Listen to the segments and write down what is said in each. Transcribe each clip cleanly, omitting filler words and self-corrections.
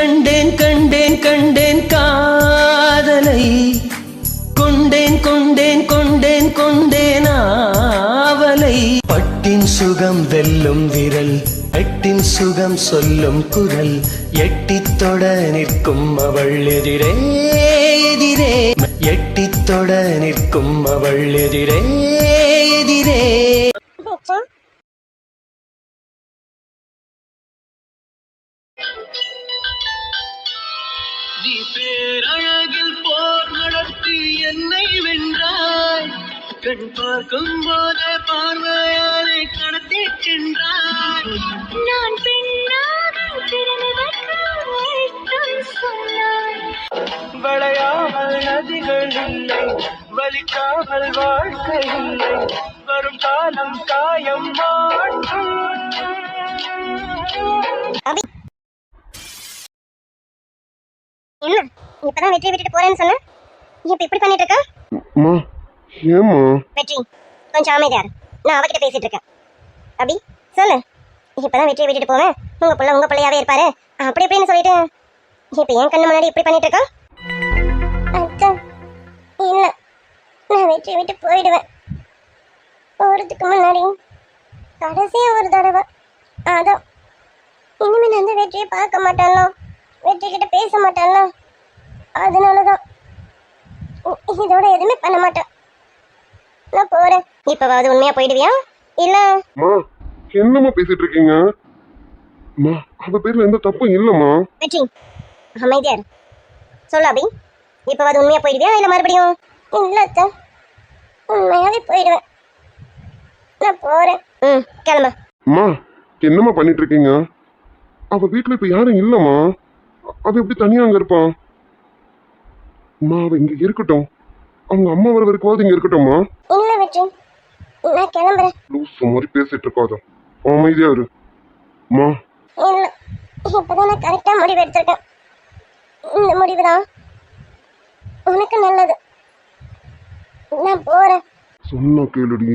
கண்டேன் கண்டேன் கண்டேன் காதலை கொண்டேன் கொண்டேன் கொண்டேன் கொண்டேன் ஆவலை பட்டின் சுகம் வெல்லும் விரல் எட்டின் சுகம் சொல்லும் குரல் எட்டித் தொட நிற்கும் அவள் எதிரே எதிரே எட்டித் தொட நிற்கும் அவள் எதிரே எதிரே நீ பேரழகில் போர் நடத்தி என்னை வென்றாய் கண் பார்க்கும் போதே பார்வையாரை கடத்தி சென்றாய் நான் பெண்ணாக பிறந்ததற்கு சொன்னாய் வளையாமல் நதிகள் இல்லை வலிக்காமல் வாழ்க்கை இல்லை வரும் காலம் காயம் மாற்றும் என்ன இப்பதான் வெற்றி விட்டுட்டு போறேன்னு சொன்ன இப்ப இப்படி பண்ணிட்டு இருக்க ஏமா வெற்றி கொஞ்சம் அமைதியாரு நான் அவகிட்ட பேசிட்டு இருக்கேன் அபி சொல்லு இப்பதான் வெற்றியை விட்டுட்டு போவேன் உங்க பிள்ளையாவே இருப்பாரு அப்படி இப்படின்னு சொல்லிட்டு இப்ப என் கண்ணு முன்னாடி இப்படி பண்ணிட்டு இருக்கா அத்தா இல்ல நான் வெற்றியை விட்டு போயிடுவேன் போறதுக்கு முன்னாடி கடைசியா ஒரு தடவை அதான் இனிமே நான் அந்த வெற்றியை பார்க்க மாட்டானோ வெற்றி கிட்ட பேச மாட்டானோ அதனாலதான் இதோட எதுவுமே பண்ண மாட்டேன் நான் போறேன் இப்பவாவது உண்மையா போயிடுவியா இல்ல என்னமா பேசிட்டு இருக்கீங்க அவ பேர்ல எந்த தப்பும் இல்லம்மா வெற்றி அமைதியா இரு சொல்லு அபி இப்பவாவது உண்மையா போயிடுவியா இல்ல மறுபடியும் இல்ல அத்தா உண்மையாவே போயிடுவேன் நான் போறேன் கிளம்ப என்னம்மா பண்ணிட்டு இருக்கீங்க அவ வீட்டுல இப்ப யாரும் இல்லம்மா அவ எப்படி தனியா அங்க இருப்பான் அவ இங்க இருக்கட்டும் அவங்க அம்மா வர வரைக்கும் இங்க இருக்கட்டும்மா இல்ல வெற்றி நான் கிளம்புறேன் லூசு மாதிரி பேசிட்டு இருக்காத அமைதியா இரு இல்ல இப்பதான் நான் கரெக்டா முடிவு எடுத்திருக்கேன் இந்த முடிவு தான் உனக்கு நல்லது நான் போறேன் சொன்னா கேளுடி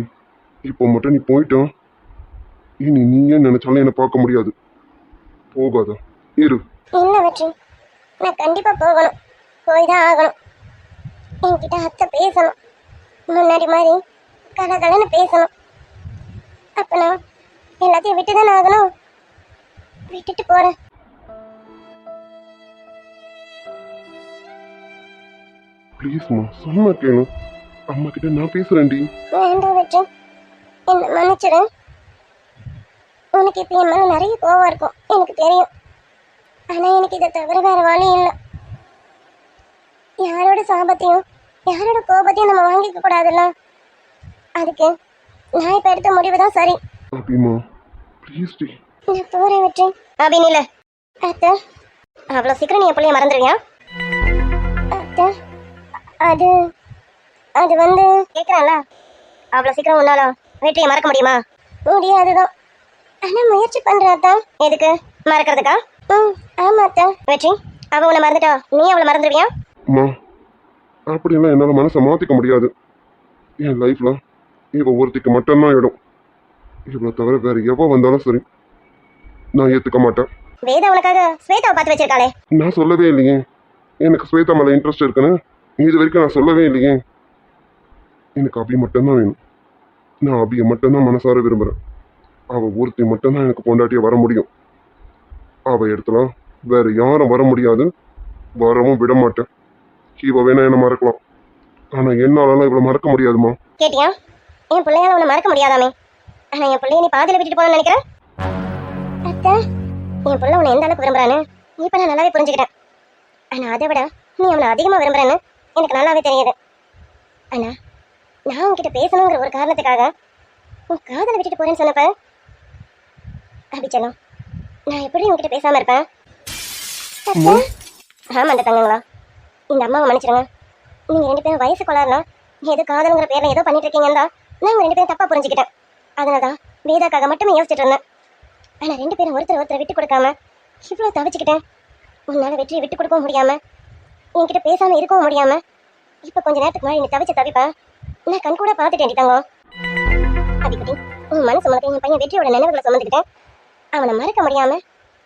இப்போ மட்டும் நீ போயிட்டான் இனி நீயே நினைச்சாலும் என்ன பார்க்க முடியாது போகாத இரு இல்ல வெற்றி நான் கண்டிப்பா போகணும் போய் தான் ஆகணும் என்கிட்ட அத்தை பேசணும் முன்னாடி மாதிரி கலகலன்னு பேசணும் அப்ப நான் எல்லாத்தையும் விட்டு தானே ஆகணும் விட்டுட்டு போறேன் ப்ளீஸ்மா சொன்னா கேளு அம்மா கிட்ட நான் பேசுறேன்டி வேண்டாம் வெற்றி என்ன மன்னிச்சிடு உனக்கு இப்ப என் மேல நிறைய கோவம் இருக்கும் எனக்கு தெரியும் ஆனா எனக்கு இதை தவிர வேற வழி இல்லை யாரோட சாபத்தையும் யாரோட கோபத்தையும் நம்ம வாங்கிக்க கூடாதுல்ல அதுக்கு நான் இப்ப எடுத்த முடிவு தான் சரி அபிமா ப்ளீஸ் டி நான் போறேன் வெற்றி அபி நில அத்தை அவ்வளவு சீக்கிரம் நீ எப்படியே மறந்துடுவியா அத்தை அது அது வந்து கேட்கறான்ல அவ்வளவு சீக்கிரம் உன்னால வெற்றியை மறக்க முடியுமா முடியாதுதான் ஆனா முயற்சி பண்ற அத்தா எதுக்கு மறக்கிறதுக்கா ஆமா அத்தா வெற்றி அவ உன்னை மறந்துட்டா நீ அவளை மறந்துடுவியா அப்படியெல்லாம் என்னால மனசை மாத்திக்க முடியாது என் லைஃப்ல இவ ஒருத்திக்கு மட்டும்தான் இடம் இவ்வளவு தவிர வேற எவ வந்தாலும் சரி நான் ஏத்துக்க மாட்டேன் வேதா உனக்காக ஸ்வேதாவை பார்த்து வச்சிருக்காளே நான் சொல்லவே இல்லையே எனக்கு ஸ்வேதா மேல இன்ட்ரெஸ்ட் இருக்குன்னு இது வரைக்கும் நான் சொல்லவே இல்லையே எனக்கு அபி மட்டும்தான் வேணும் நான் அபியை மட்டும்தான் மனசார விரும்புறேன் அவ ஒருத்தி மட்டும்தான் எனக்கு பொண்டாட்டிய வர முடியும் அவ இடத்துல வேற யாரும் வர முடியாது வரவும் விட மாட்டேன் இவ வேணா என்ன மறக்கலாம் ஆனா என்னாலலாம் இவ்வளவு மறக்க முடியாதுமா கேட்டியா என் பிள்ளையால உன்னை மறக்க முடியாதாமே ஆனா என் பிள்ளைய நீ பாதியில விட்டுட்டு போகணும்னு நினைக்கிறேன் அத்தை என் பிள்ளை உன்னை எந்த அளவுக்கு விரும்புறான்னு இப்ப நான் நல்லாவே புரிஞ்சுக்கிட்டேன் ஆனா அதை விட நீ அவனை அதிகமா விரும்புறேன்னு எனக்கு நல்லாவே தெரியுது ஆனா நான் உன்கிட்ட பேசணுங்கிற ஒரு காரணத்துக்காக உன் காதலை விட்டுட்டு போறேன்னு சொன்னப்ப அபிச்சலம் நான் எப்படி உன்கிட்ட பேசாம இருப்பேன் ஆமா அந்த தங்கங்களா இந்த அம்மாவை மன்னிச்சிடுங்க நீங்க ரெண்டு பேரும் வயசு கொள்ளாருனா ஏதோ காதலுங்கிற பேர்ல ஏதோ பண்ணிட்டு இருக்கீங்கன்னு தான் நான் ரெண்டு பேரும் தப்பா புரிஞ்சுக்கிட்டேன் அதனாலதான் வேதாக்காக மட்டுமே யோசிச்சுட்டு இருந்தேன் ஆனா ரெண்டு பேரும் ஒருத்தர் விட்டு கொடுக்காம இவ்வளவு தவிச்சுக்கிட்டேன் உன்னால வெற்றியை விட்டு கொடுக்கவும் முடியாம என்கிட்ட பேசாம இருக்கவும் முடியாம இப்ப கொஞ்ச நேரத்துக்கு முன்னாடி நீ தவிச்ச தவிப்பா நான் கண் கூட பாத்துட்டேன் தங்கம் அடிக்கடி உன் மனசு முழுக்க என் பையன் வெற்றியோட நினைவுகளை சுமந்துக்கிட்டேன் அவனை மறக்க முடியாம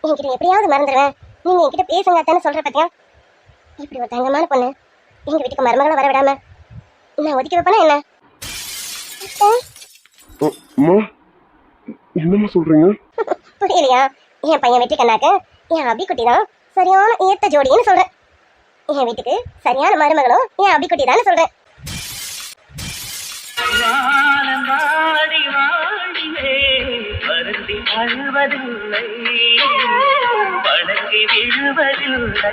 என்கிட்ட எப்படியாவது மறந்துடுவேன் நீங்க என்கிட்ட பேசுங்க அத்தான்னு சொல்ற பத்தியா? இப்படி ஒரு தங்கமான பொண்ணு எங்க வீட்டுக்கு மருமகளை வர விடாம நான் ஒதுக்கி வைப்பேனா என்ன? அத்தை, அம்மா என்னம்மா சொல்றீங்க? புரியலையா? என் பையன் வெற்றி கண்ணாக்க என் அபிக்குட்டி தான் சரியான ஏத்த ஜோடின்னு சொல்றேன். என் வீட்டுக்கு சரியான மருமகளும் என் அபிக்குட்டி தான் சொல்றேன். வானம் வாடி வாடியே வருந்தி அழுவதில்லை, வணங்கி விழுவதில்லை.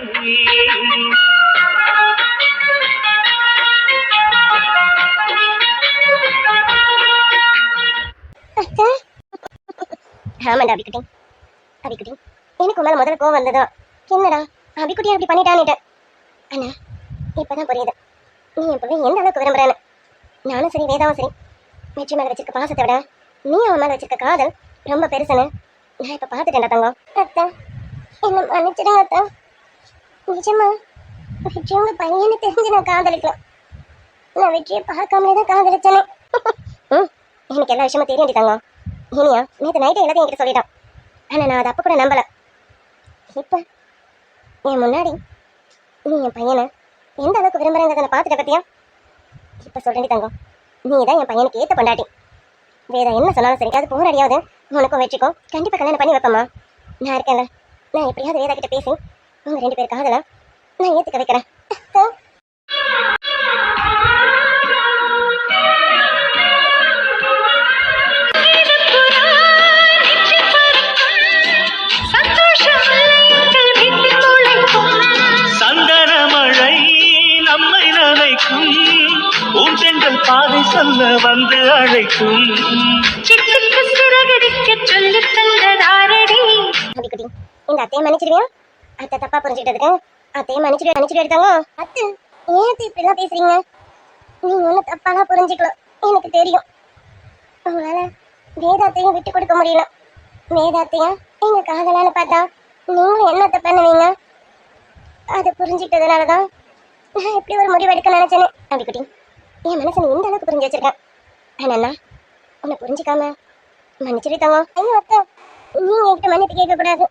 அத்தை, ஆமாண்டா அபிக்குட்டி. அபிக்குட்டி, எனக்கு மேல முதல்ல கோவம் வந்ததும் என்னடா அபிக்குட்டி அப்படி பண்ணிட்டான்னுட்டேன். அண்ணா இப்பதான் புரியுது நீ என் பிள்ளை எந்த அளவுக்கு விரும்புறேன்னு. நானும் சரி வேதாவும் சரி வெற்றி மேல வச்சிருக்க பாசத்தை விட நீ அவன் மேல வச்சிருக்க காதல் ரொம்ப பெருசுன்னு நான் இப்ப பாத்துட்டேன்டா தங்கம். அத்தா என்ன மன்னிச்சிடுங்க அத்தா. நிஜமா வெற்றி உங்க பையனை தெரிஞ்சு நான் காதலிக்கலாம். நான் வெற்றியை பார்க்காமலே தான் காதலிச்சேனே. எனக்கு எல்லா விஷயமும் தெரியும் தங்கம். இனியா நேற்று நைட்டு எல்லாத்தையும் என்கிட்ட சொல்லிட்டான். ஆனா நான் அதை அப்ப கூட நம்பல. இப்ப என் முன்னாடி நீ என் பையனை எந்த அளவுக்கு விரும்புறேங்கிறத நான் பார்த்துட்ட பத்தியா? இப்ப சொல்றேன் தங்கம், நீ தான் என் பையனுக்கு ஏத்த பொண்டாட்டி. வேற என்ன சொன்னாலும் சரி அது போராடியாவது உனக்கும் வெற்றிக்கும் கண்டிப்பா கல்யாணம் பண்ணி வைப்பமா. நான் இருக்கேன்ல, நான் எப்படியாவது வேதா கிட்ட பேசி உங்க 2 பேர் காதல நான் ஏத்துக்க வைக்கிறேன். சந்தன மழை நம்மை நனைக்கும், ஊஞ்செங்கள் பாதை சொல்ல வந்து அழைக்கும். சிட்டுக்கு சிறகடிக்க சொல்லி தந்ததாரடி. அபிக்குட்டி, இந்த அத்தையை மன்னிச்சிடுவியா? அத்தை தப்பா புரிஞ்சுக்கிட்டதுக்கு அத்தையை மன்னிச்சிடு எடுத்தாங்க. அத்தை ஏன் அத்தை இப்படி எல்லாம் பேசுறீங்க? நீங்க ஒன்னும் தப்பாலாம் புரிஞ்சுக்கலாம், எனக்கு தெரியும். உங்களால வேதாத்தையும் விட்டு கொடுக்க முடியல. வேதாத்தையும் எங்க காதலான்னு பார்த்தா நீங்களும் என்னத்தை பண்ணுவீங்க? அதை புரிஞ்சுக்கிட்டதுனாலதான் நான் எப்படி ஒரு முடிவு எடுக்க நினைச்சேன்னு. அபிக்குட்டி, என் மனசை நீ இந்த அளவுக்கு புரிஞ்சு வச்சிருக்கேன். ஆனா உன்னை புரிஞ்சுக்காம மன்னிச்சிருத்தாங்க. ஐயோ அத்தை, நீங்க என்கிட்ட மன்னிப்பு கேட்க கூடாது.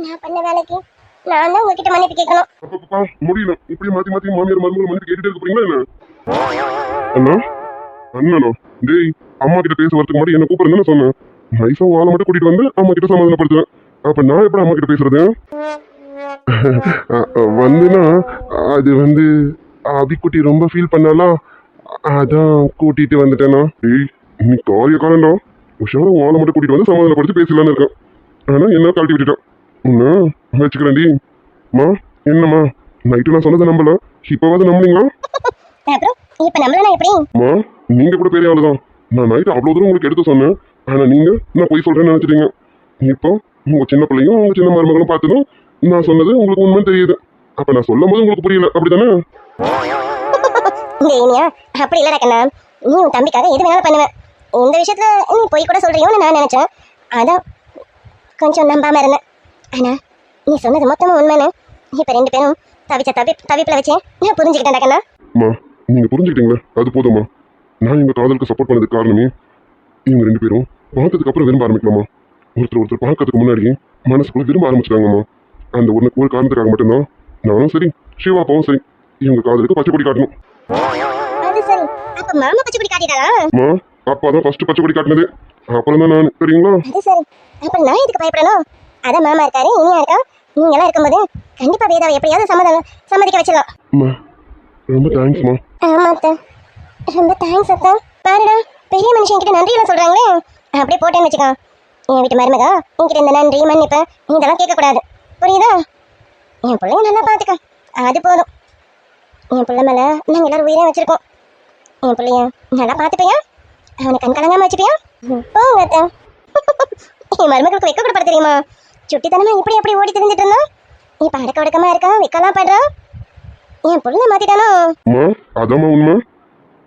நான் பண்ண வேலைக்கு நான் தான் உங்ககிட்ட மன்னிப்பு கேட்கணும். அப்பா முடியல, இப்படி மாத்தி மாத்தி மாமியார் மருமகள் மன்னிப்பு கேட்டுட்டே இருக்க போறீங்களா என்ன? அண்ணா அண்ணனோ டேய், அம்மா கிட்ட பேச வரதுக்கு முன்னாடி என்ன கூப்பிடுறேன்னு சொன்னேன். நைஸா ஆளை மட்டும் கூட்டிட்டு வந்து அம்மா கிட்ட சமாதானப்படுத்துவேன். அப்ப நான் எப்படி அம்மா கிட்ட பேசுறது? வந்துன்னா அது வந்து அபிக்குட்டி ரொம்ப ஃபீல் பண்ணாலாம், அதான் கூட்டிட்டு வந்துட்டேனா. டேய் நீ காரிய காலண்டா, உஷாரா ஆளை மட்டும் கூட்டிட்டு வந்து சமாதானப்படுத்தி பேசலான்னு இருக்கேன். ஆனா என்ன கழட்டி விட்டுட்டான். உன்ன வச்சுக்கிறேன்டி. மா என்னம்மா நைட்டு நான் சொன்னதை நம்பல, இப்பவாது நம்புனீங்களா? அப்புறம் இப்ப நம்மளா எப்படி? மா நீங்க கூட பெரிய ஆளுதான். நான் நைட்டு அவ்வளவு தூரம் உங்களுக்கு எடுத்து சொன்னேன், ஆனா நீங்க நான் போய் சொல்றேன்னு நினைச்சிட்டீங்க. இப்போ உங்க சின்ன பிள்ளையும் உங்க சின்ன மருமகளும் பார்த்ததும் நான் சொன்னது உங்களுக்கு உண்மை தெரியுது. அப்ப நான் சொல்லும் போது உங்களுக்கு புரியல, அப்படித்தானே? இனியா அப்படி இல்லடா கண்ணா, நீ உன் தம்பிக்காக எது வேணாலும் பண்ணுவேன். இந்த விஷயத்துல நீ போய் கூட சொல்றியோன்னு நான் நினைச்சேன். அதான் கொஞ்சம் நம்பாம இருந்தேன். ஆனா நீ சொன்னது மொத்தமும் உண்மைன்னு இப்ப 2 பேரும் தவிப்புல வச்சேன் நான் புரிஞ்சுக்கிட்டேன்டா கண்ணா. அம்மா நீங்க புரிஞ்சுக்கிட்டீங்களா? அது போதுமா. நான் எங்க காதலுக்கு சப்போர்ட் பண்ணதுக்கு காரணமே இவங்க 2 பேரும் பார்த்ததுக்கு அப்புறம் விரும்ப ஆரம்பிக்கலாமா. ஒருத்தர் பார்க்கறதுக்கு முன்னாடி மனசுக்குள்ள விரும்ப ஆரம்பிச்சிட்டாங்கம்மா. அந்த ஒரு காரணத்துக்காக மட்டும்தான் நானும் சரி சிவாப்பாவும் சரி இவங்க காதலுக்கு பச்சை கொடி காட்டணும். அது சரி, அப்ப மாமா பச்சை கொடி காட்டிட்டாரா? அம்மா அப்பா தான் ஃபர்ஸ்ட் பச்சை கொடி காட்டினது, அப்புறம் தான் நான். சரிங்களா? அது சரி, அப்ப நான் எதுக்கு பயப்படணும்? அதான் மாமா இருக்காரு, இனியா இருக்கா, நீங்க எல்லாம் இருக்கும்போது கண்டிப்பா வேதாவை எப்படியாவது சம்மதிக்க வச்சிடலாம். அம்மா ரொம்ப தேங்க்ஸ்மா. ஆமா அத்தை, ரொம்ப தேங்க்ஸ் அத்தை. பாருடா பெரிய மனுஷன் கிட்ட நன்றி எல்லாம் சொல்றாங்களே, அப்படியே போட்டேன்னு வச்சுக்கோ. என் வீட்டு மருமகா என்கிட்ட இந்த நன்றி மன்னிப்பு இதெல்லாம் கேட்கக்கூடாது, புரியுதா? என் பிள்ளைய நல்லா பார்த்துக்க, அது போதும். என் பிள்ளை மேல நாங்கள் எல்லாரும் உயிரே வச்சிருக்கோம். என் பிள்ளைய நல்லா பார்த்துப்பியா? அவனை கண் கலங்காம வச்சுப்பியா? போங்க அத்தை. என் மருமகளுக்கு வெக்க கூட பட தெரியுமா? சுட்டித்தனமா இப்படி அப்படி ஓடி தெரிஞ்சிட்டு இருந்தா இப்ப அடக்க ஒடுக்கமா இருக்கா, வெக்கலாம் படுறா. என் பிள்ளை மாத்திட்டானோ? அம்மா அதாம்மா உண்மை.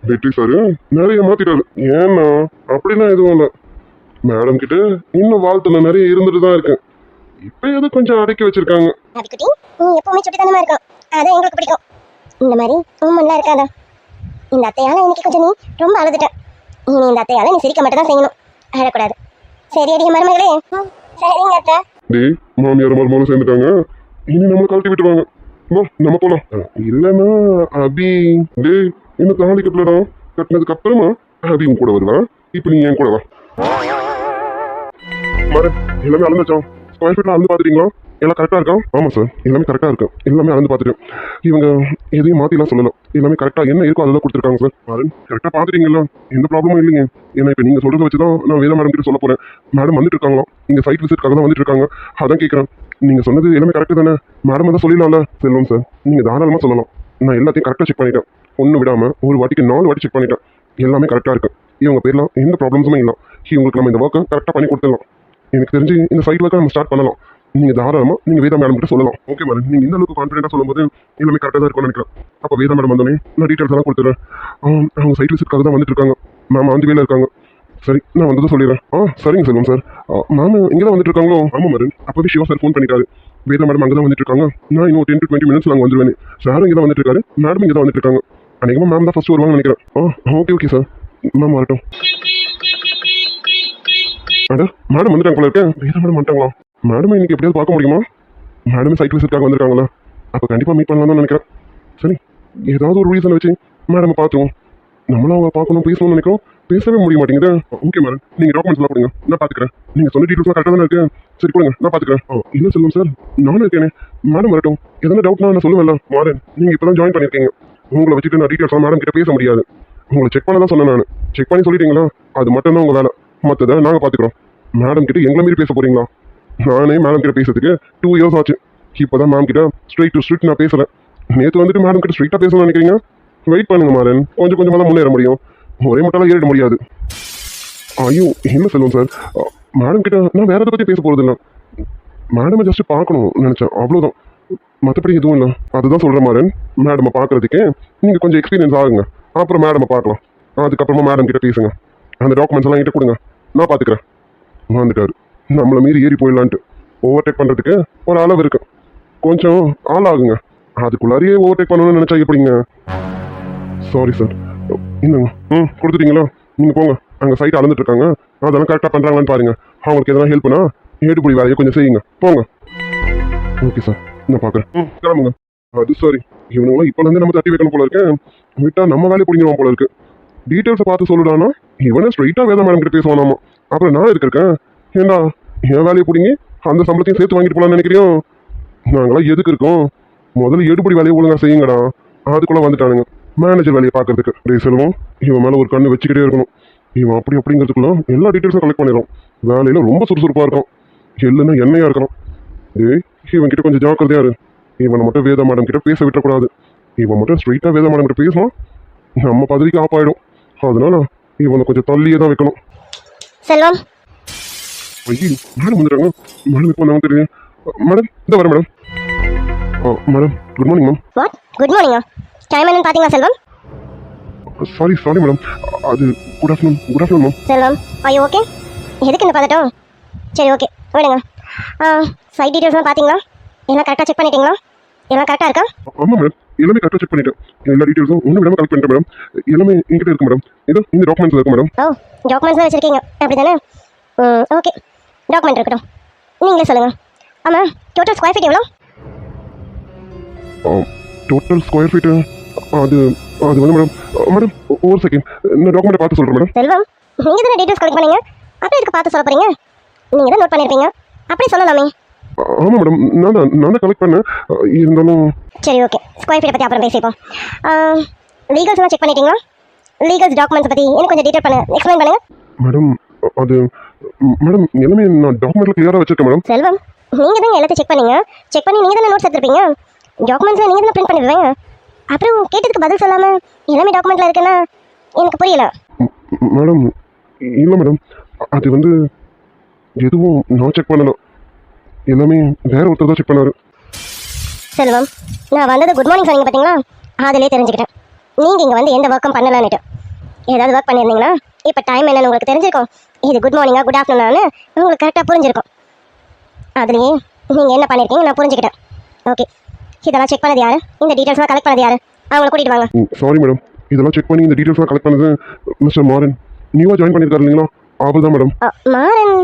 வெற்றி சாரு நிறைய மாத்திட்டாரு. ஏன்னா அப்படிலாம் எதுவும் இல்லை, மேடம் கிட்ட இன்னும் வாழ்த்துல நிறைய இருந்துட்டு தான் இருக்கேன். இப்ப எது கொஞ்சம் அடக்கி வச்சிருக்காங்க. அபிக்குட்டி நீ எப்பவுமே சுட்டித்தனமா இருக்கும், அதான் எங்களுக்கு பிடிக்கும். இந்த மாதிரி உண்மைலாம் இருக்காதா. இந்த அத்தையால இன்னைக்கு கொஞ்சம் நீ ரொம்ப அழுதுட்ட. இனி இந்த அத்தையால நீ சிரிக்க மட்டும் தான் செய்யணும், அழக்கூடாது. சரி அடிய மருமகளே. சரிங்க அத்தை. டேய் மாமியார் மருமகளும் சேர்ந்துட்டாங்க, இனி நம்மளை கழட்டி விட்டுருவாங்க. வா நம்ம போலாம். இல்லைன்னா அபி டேய் இன்னும் தாலி கட்டலடா. கட்டினதுக்கு அப்புறமா அபி உன் கூட வருவா. இப்போ நீ என் கூட வா. மாறன் எல்லாமே அளந்துச்சோம். ஸ்கொயர் ஃபீட்ல அளந்து பார்த்துட்டீங்களா? எல்லாம் கரெக்டாக இருக்கா? ஆமாம் சார் எல்லாமே கரெக்டாக இருக்கு. எல்லாமே அளந்து பார்த்துட்டேன். இவங்க எதையும் மாற்றிலாம் சொல்லலாம். எல்லாமே கரெக்டாக என்ன இருக்கோ அதெல்லாம் கொடுத்துருக்காங்க சார். மாறன் கரெக்டாக பார்த்துட்டீங்களா? எந்த ப்ராப்ளமும் இல்லைங்க. ஏன்னா இப்போ நீங்கள் சொல்கிறத வச்சு தான் நான் வேதா மேடம் கிட்ட சொல்ல போகிறேன். மேடம் வந்துட்டு இருக்காங்களா? இங்கே சைட் விசிட்காக தான் வந்துட்டு இருக்காங்க. அதான் கேட்குறேன். நீங்கள் சொன்னது எல்லாமே கரெக்டு தானே? மேடம் தான் சொல்லிடலாம்ல? செல்வம் சார் நீங்கள் தாராளமாக சொல்லலாம். நான் எல்லாத்தையும் கரெக்டாக செக் பண்ணிட்டேன். ஒன்று விடாமல் ஒரு வாட்டிக்கு 4 வாட்டி செக் பண்ணிட்டேன். எல்லாமே கரெக்டாக இருக்கு. இவங்க பேர்லாம் எந்த ப்ராப்ளம்ஸுமே இல்லை. இவங்களுக்கு நம்ம இந்த ஒர்க்கை கரெக்டாக பண்ணி கொடுத்துடலாம். எனக்கு தெரிஞ்சு இந்த சைட் ஒர்க்கை நம்ம ஸ்டார்ட் பண்ணலாம். நீங்கள் தாராளமாக நீங்கள் வேதா மேடம் கிட்ட சொல்லலாம். ஓகே மேடம் நீங்கள் இந்த அளவுக்கு கான்ஃபிடென்ட்டாக சொல்லும்போது எல்லாமே கரெக்டாக தான் இருக்கும்னு நினைக்கிறேன். அப்போ வேதா மேடம் வந்தோடனே நான் டீட்டெயில்ஸ் எல்லாம் கொடுத்துட்றேன். அவங்க சைட் விசிட்காக தான் வந்துட்டு இருக்காங்க. மேம் 5 வேலை இருக்காங்க. சரி நான் வந்ததும் சொல்லிடுறேன். சரிங்க செல்வம் சார். மேம் இங்கே தான் வந்துட்டு இருக்காங்களோ? ஆமாம் மேடம். அப்போவே சிவா சார் ஃபோன் பண்ணிட்டாரு. வேதா மேடம் அங்கே தான் வந்துட்டு இருக்காங்க. நான் இன்னும் 10 to 20 minutes நாங்கள் வந்துடுவேன். சாரும் இங்கே தான் வந்துட்டு இருக்காரு. மேடம் இங்கே தான் வந்துட்டு இருக்காங்க. அன்றைக்கி மேம் தான் ஃபர்ஸ்ட் வருவாங்கன்னு நினைக்கிறேன். Okay sir. மேம் வரட்டும். அட மேடம் வந்துட்டாங்க போல இருக்கேன். வேதா மேடம் வந்துட்டாங்களா? மேடம் இன்னைக்கு எப்படியாவது பார்க்க முடியுமா? மேடமே சைட் விசிட்காக வந்திருக்காங்களா? அப்போ கண்டிப்பாக மீட் பண்ணலாம் தான் நினைக்கிறேன். சரி ஏதாவது ஒரு ரீசன் வச்சு மேடம் பார்த்துருவோம். நம்மளும் அவங்க பார்க்கணும் பேசணும்னு நினைக்கிறோம். பேசவே முடிய மாட்டேங்குது. ஓகே மேடம் நீங்கள் டாக்குமெண்ட்ஸ்லாம் கொடுங்க நான் பார்த்துக்கிறேன். நீங்கள் சொன்ன டீட்டெயில்ஸ்லாம் கரெக்டாக தானே இருக்கு. சரி கொடுங்க நான் பார்த்துக்கிறேன். இல்லை சொல்லுங்க சார் நானும் இருக்கேனே. மேடம் வரட்டும். எதனா டவுட்னா நான் சொல்லுவேன்ல. மாறன் நீங்கள் இப்போ தான் ஜாயின் பண்ணியிருக்கீங்க. உங்களை வச்சுட்டு நான் டீட்டெயில்ஸ்லாம் மேடம் கிட்ட பேச முடியாது. உங்களை செக் பண்ண தான் சொன்னேன் நான். செக் பண்ணி சொல்லிட்டீங்களா? அது மட்டும் தான் உங்கள் வேலை. மற்றதை நாங்கள் பார்த்துக்குறோம். மேடம் கிட்ட எங்களை மீறி பேச போறீங்களா? நானே மேடம் கிட்ட பேசுறதுக்கு 2 years ஆச்சு. இப்போ தான் மேம் கிட்ட ஸ்ட்ரெயிட் டு ஸ்ட்ரெயிட் நான் பேசுகிறேன். நேற்று வந்துட்டு மேடம் கிட்ட ஸ்ட்ரெயிட்டாக பேசணும்னு நினைக்கிறீங்க? வெயிட் பண்ணுங்க மாறன். கொஞ்சம் கொஞ்சமாக தான் முன்னேற முடியும். ஒரே மட்டும் ஏறிட முடியாது. ஐயோ இல்லை செல்வம் சார். மேடம் கிட்ட நான் வேற எதை பற்றி பேச போகிறது இல்லை. மேடமை ஜஸ்ட் பார்க்கணும் நினச்சேன் அவ்வளோதான். மற்றபடி எதுவும் இல்லை. அதுதான் சொல்கிறேன் மாறன். மேடமை பார்க்குறதுக்கு நீங்கள் கொஞ்சம் எக்ஸ்பீரியன்ஸ் ஆகுங்க. அப்புறம் மேடமை பார்க்கலாம். அதுக்கப்புறமா மேடம் கிட்ட பேசுங்க. அந்த டாக்குமெண்ட்ஸ் எல்லாம் கிட்ட கொடுங்க நான் பார்த்துக்கிறேன். வந்துட்டாரு. நம்மளை மீறி ஏறி போயிடலான்ட்டு ஓவர்டேக் பண்ணுறதுக்கு ஒரு அளவு இருக்கு. கொஞ்சம் ஆளாகுங்க. அதுக்குள்ளாரியே ஓவர்டேக் பண்ணணும்னு நினச்சா எப்படிங்க? Sorry sir. என்னங்க கொடுத்துட்டீங்களா? நீங்கள் போங்க. அங்கே சைட் அளந்துட்டு இருக்காங்க. அதெல்லாம் கரெக்டாக பண்ணுறாங்களான்னு பாருங்க. அவங்களுக்கு எதனா ஹெல்ப்னா ஏடுபடி வேலையை கொஞ்சம் செய்யுங்க. போங்க. ஓகே சார் நான் பார்க்குறேன். கிளம்புங்க. அது சாரி இவனுங்களாம் இப்போலேருந்து நம்ம தட்டி வைக்கணும் போல இருக்கேன். விட்டால் நம்ம வேலையை பிடிக்கணும் போல இருக்கு. டீட்டெயில்ஸை பார்த்து சொல்லுடானா இவனே ஸ்ட்ரைட்டாக வேதா மேடம் கிட்ட பேசுவானாமா. அப்புறம் நான் இருக்கேன். ஏண்டா என் வேலையை பிடிங்கி அந்த சம்பளத்தையும் சேர்த்து வாங்கிட்டு போகலான்னு நினைக்கிறியோம்? நாங்களாம் எதுக்கு இருக்கோம்? முதல்ல எடுபடி வேலையை ஒழுங்காக செய்யுங்கடா. அதுக்குள்ளே வந்துட்டானுங்க மேனேஜர் வேலையை பார்க்கறதுக்கு. டே செல்வம் இவன் மேலே ஒரு கண்ணு வச்சுக்கிட்டே இருக்கணும். இவன் அப்படிங்கிறதுக்குள்ள எல்லா டீட்டெயில்ஸும் கலெக்ட் பண்ணிடும். வேலையில் ரொம்ப சுறுசுறுப்பாக இருக்கும். எல்லுன்னா எண்ணெயாக இருக்கணும். டேய் இவன் கிட்ட கொஞ்சம் ஜாக்கிரதையா இரு. இவனை மட்டும் வேதா மேடம் கிட்ட பேச விட்டுறக்கூடாது. இவன் மட்டும் ஸ்ட்ரைட்டாக வேதா மேடம் கிட்ட பேசணும் நம்ம பதவிக்கு ஆஃப் ஆகிடும். அதனால இவனை கொஞ்சம் தள்ளியே தான் வைக்கணும். செல்வம் ஐயோ மேடம் வந்துட்டாங்க. மேடம் இப்போ நான் தெரியும். மேடம் இந்த வரேன் மேடம். Madam good morning ma'am. What good மார்னிங்கா? டைம் என்னன்னு பார்த்தீங்களா செல்வம்? Sorry madam. அது good afternoon ma'am. Selvam I okay? எதுக்கு இந்த பதட்டம்? சரி ஓகே விடுங்க. சைட் டீட்டெயில்ஸ்லாம் பார்த்தீங்களா? எல்லாம் கரெக்டாக செக் பண்ணிட்டீங்களா? எல்லாம் கரெக்டாக இருக்கா? ஆமாம் மேடம் எல்லாமே கரெக்டாக செக் பண்ணிட்டேன். எல்லா டீட்டெயில்ஸும் ஒன்றும் விடாமல் கலெக்ட் பண்ணிட்டேன் மேடம். எல்லாமே என்கிட்ட இருக்கு மேடம். இதோ இந்த டாக்குமெண்ட்ஸ் இருக்கு மேடம். ஓ டாக்குமெண்ட்ஸ்லாம் வச்சுருக்கீங்க அப்படி தானே? ஓகே டாக்குமெண்ட் இருக்கட்டும். நீங்களே சொல்லுங்கள். ஆமாம் டோட்டல் ஸ்கொயர் ஃபீட் எவ்வளோ? டோட்டல் ஸ்கொயர் ஃபீட்டு அது வந்து மேடம் ஒரு செகண்ட் நான் டாக்குமெண்ட்டை பார்த்து சொல்கிறேன் மேடம். செல்வம் நீங்கள் தானே டீட்டெயில்ஸ் கலெக்ட் பண்ணீங்க. அப்படியே இதுக்கு பார்த்து சொல்ல போகிறீங்க? நீங்கள் தான் நோட் பண்ணியிருப்பீங்க. அப்படியே சொல்லலாமே. ஆமாம் மேடம் நான் தான் கலெக்ட் பண்ணேன். இருந்தாலும் சரி ஓகே ஸ்கொயர் ஃபீட்டை பற்றி அப்புறம் பேசிப்போம். லீகல்ஸ்லாம் செக் பண்ணிட்டீங்களா? லீகல்ஸ் டாக்குமெண்ட்ஸ் பற்றி எனக்கு கொஞ்சம் டீட்டெயில் எக்ஸ்பிளைன் பண்ணுங்கள். மேடம் அது மேடம் எல்லாமே நான் டாக்குமெண்ட்டில் கிளியராக வச்சுருக்கேன் மேடம். செல்வம் நீங்கள் தான் எல்லாத்தையும் செக் பண்ணீங்க. செக் பண்ணி நீங்கள் தானே நோட்ஸ் எடுத்துருப்பீங்க. டாக்குமெண்ட்ஸில் நீங்கள் தானே பிரிண்ட் பண்ணிடுவீங்க. அப்புறம் கேட்டதுக்கு பதில் சொல்லாமல் எல்லாமே டாக்குமெண்ட்டில் இருக்குன்னா எனக்கு புரியல. மேடம் இல்லை மேடம் அது வந்து எதுவும் நான் செக் பண்ணல. எல்லாமே வேற ஒருத்தர் தான் செக் பண்ணாரு. செல்வம் நான் வந்தது குட் மார்னிங் சொன்னீங்க பார்த்தீங்களா? அதிலே தெரிஞ்சுக்கிட்டேன் நீங்கள் இங்கே வந்து எந்த ஒர்க்கும் பண்ணலான்னுட்டு. ஏதாவது ஒர்க் பண்ணியிருந்தீங்கன்னா இப்போ டைம் என்னன்னு உங்களுக்கு தெரிஞ்சிருக்கும். இது குட் மார்னிங்கா குட் ஆஃப்டர்நூனான்னு உங்களுக்கு கரெக்டாக புரிஞ்சிருக்கும். அதுலேயே நீங்கள் என்ன பண்ணியிருக்கீங்க நான் புரிஞ்சுக்கிட்டேன். ஓகே இதெல்லாம் செக் பண்ணது யார்? இந்த டீட்டெயில்ஸ்லாம் கலெக்ட் பண்ணது யார்? அவங்கள கூட்டிகிட்டு வாங்க. சாரி மேடம் இதெல்லாம் செக் பண்ணி இந்த டீட்டெயில்ஸ்லாம் கலெக்ட் பண்ணது மிஸ்டர் மாறன் நியூவாக ஜாயின் பண்ணியிருக்காரு இல்லைங்களா? அவர் தான் மேடம். மாறன்?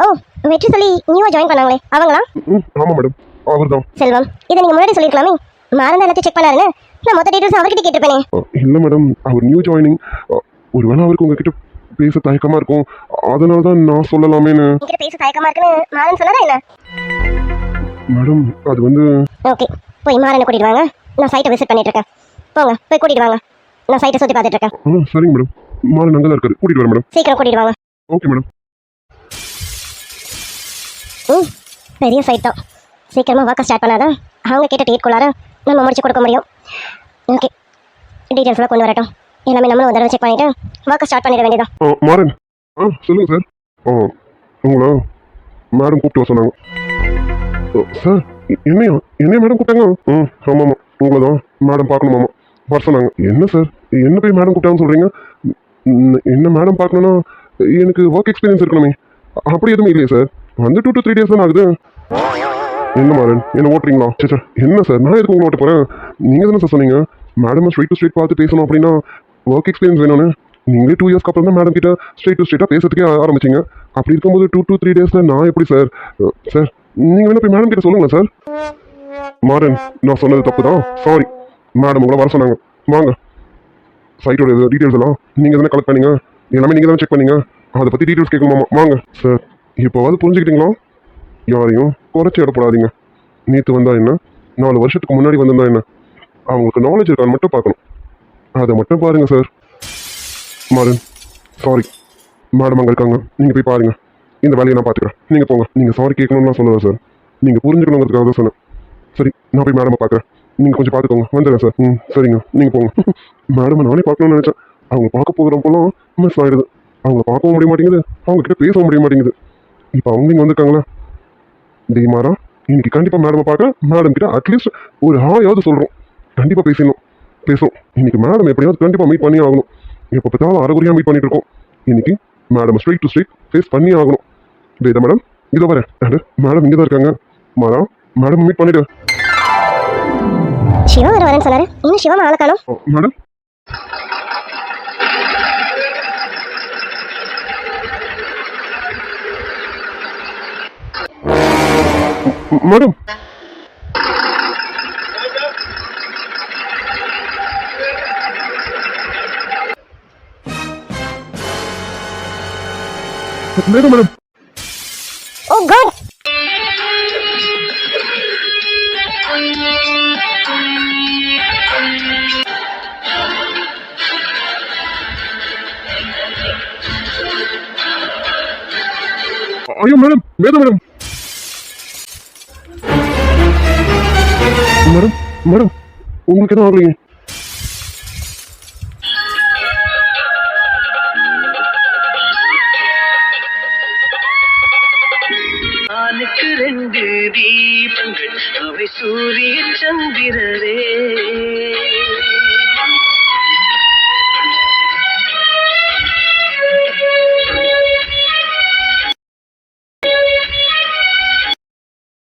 ஓ வெற்றி சொல்லி நியூவாக ஜாயின் பண்ணாங்களே அவங்களா? ஆமாம் மேடம் அவர் தான். செல்வம், இதை நீங்க முன்னாடி சொல்லிருக்கலாமே. மாறன் எல்லாத்தையும் செக் பண்ணாருன்னு நான் மொத்த டீட்டெயில்ஸ் அவர்கிட்ட கேட்டிருப்பேனே. இல்லை மேடம், அவர் நியூ ஜாயினிங். ஒருவேளை அவருக்கு உங்ககிட்ட பேச தயக்கமா இருக்கும், அதனால தான் நான் சொல்லலாமேன்னு. என்கிட்ட பேச தயக்கமா இருக்குன்னு மாறன் சொன்னதா என்ன? மேடம் அது வந்து ஓகே, போய் மாறனை கூட்டிட்டு வாங்க. நான் சைட்டை விசிட் பண்ணிட்டு இருக்கேன். போங்க, போய் கூட்டிட்டு வாங்க. நான் சைட்டை சுத்தி பார்த்துட்டு இருக்கேன். சரிங்க மேடம். மாறன் அங்கே தான் இருக்காரு, கூட்டிட்டு வரேன் மேடம். சீக்கிரம் கூட்டிட்டு வாங்க. Okay madam. பெரிய சைட் தான். சீக்கிரமா வாக்க ஸ்டார்ட் பண்ணாதான் அவங்க கேட்ட டேட்குள்ளார நம்ம முடிச்சு கொடுக்க முடியும். ஓகே, டீட்டெயில்ஸ்லாம் கொண்டு வரட்டும். எல்லாமே நம்மளும் ஒரு தடவை செக் பண்ணிட்டு வாக்க ஸ்டார்ட் பண்ணிட வேண்டியதான். மாறன், சொல்லுங்க சார். உங்களா மேடம் கூப்பிட்டு வர சொன்னாங்க. சார், என்னையா மேடம் கூப்பிட்டாங்க? ஆமாம்மா, உங்களை தான் மேடம் பார்க்கணுமாம்மா, வர சொன்னாங்க. என்ன சார், என்ன போய் மேடம் கூப்பிட்டாங்கன்னு சொல்கிறீங்க? என்ன மேடம் பார்க்கணுன்னா எனக்கு ஒர்க் எக்ஸ்பீரியன்ஸ் இருக்கணுமே. அப்படி எதுவுமே இல்லையே சார். வந்து 2 to 3 days தான் ஆகுது. என்ன மாறன், என்ன ஓட்டுறீங்களா? சே, என்ன சார், நான் எதுக்கு உங்களை ஓட்ட போகிறேன்? நீங்கள் தானே சார் சொன்னீங்க மேடம் ஸ்ட்ரெயிட் டு ஸ்ட்ரெயிட் பார்த்து பேசணும் அப்படின்னா ஒர்க் எக்ஸ்பீரியன்ஸ் வேணும்னு. நீங்களே 2 years அப்புறம் தான் மேடம் கிட்ட ஸ்ட்ரெயிட் டு ஸ்ட்ரெயிட்டாக பேசுறதுக்கே ஆரம்பிச்சிங்க. அப்படி இருக்கும்போது 2 to 3 days நான் எப்படி சார்? சார், நீங்கள் வேணா போய் மேடம் கிட்ட சொல்லுங்களேன் சார். மாறன், நான் சொன்னது தப்பு தான், சாரி. மேடம் உங்களை வர சொன்னாங்க. வாங்க, சைட்டோட டீட்டெயில்ஸ் எல்லாம் நீங்கள் தானே கலெக்ட் பண்ணீங்க, எல்லாமே நீங்கள் தானே செக் பண்ணீங்க. அதை பற்றி டீட்டெயில்ஸ் கேட்கணுமாமா. வாங்க சார். இப்போவாது புரிஞ்சுக்கிட்டீங்களா? யாரையும் குறைச்சி இடப்படாதீங்க. நேற்று வந்தா என்ன, 4 வருஷத்துக்கு முன்னாடி வந்திருந்தா என்ன, அவங்களுக்கு நாலேஜ் இருக்கான்னு மட்டும் பார்க்கணும். அதை மட்டும் பாருங்க சார். மாறன், சாரி. மேடம் அங்கே இருக்காங்க, நீங்கள் போய் பாருங்க. இந்த வேலையை நான் பார்த்துக்கிறேன், நீங்கள் போங்க. நீங்கள் சாரி கேட்கணும்லாம் சொல்லலை சார், நீங்கள் புரிஞ்சுக்கணுங்கிறதுக்காக தான் சொன்னேன். சரி, நான் போய் மேடமை பார்க்குறேன், நீங்கள் கொஞ்சம் பார்த்துக்கோங்க. வந்துடுறேன் சார். சரிங்க, நீங்கள் போங்க. மேடமை நானே பார்க்கணும்னு நினச்சேன். அவங்க பார்க்க போகிறப்பெல்லாம் மிஸ் ஆகிடுது. அவங்கள பார்க்கவும் முடிய மாட்டேங்குது, அவங்ககிட்ட பேசவும் முடிய மாட்டேங்குது. இப்போ அவங்க இங்கே வந்திருக்காங்களா? மாறா, இன்னைக்கு கண்டிப்பாக மேடமை பார்க்குறேன். மேடம் கிட்ட அட்லீஸ்ட் ஒரு ஹாயாவது சொல்கிறோம். கண்டிப்பாக பேசும். இன்னைக்கு மேடம் எப்படியாவது கண்டிப்பாக மீட் பண்ணி ஆகணும். எப்போ பார்த்தாலும் அரைகுறையாக மீட் பண்ணிட்டு இருக்கோம். இன்னைக்கு madam straight to straight face பண்ணி ஆகணும். வேதா மேடம், இதோ வரேன். மேடம் இங்கே தான் இருக்காங்க. மாறா, மேடம் மீட் பண்ணிட்டு. சிவா வரேன்னு சொன்னாரு, இன்னும் சிவா ஆளை காணோம். Madam, madam, madam. Oh god, ஐயோ மேடம், மேடம். மேடம், உங்களுக்கு எதுவும் ஆகலையே? ஆனுக்கு 2 தீபங்கள், அவை சூரிய சந்திரரே.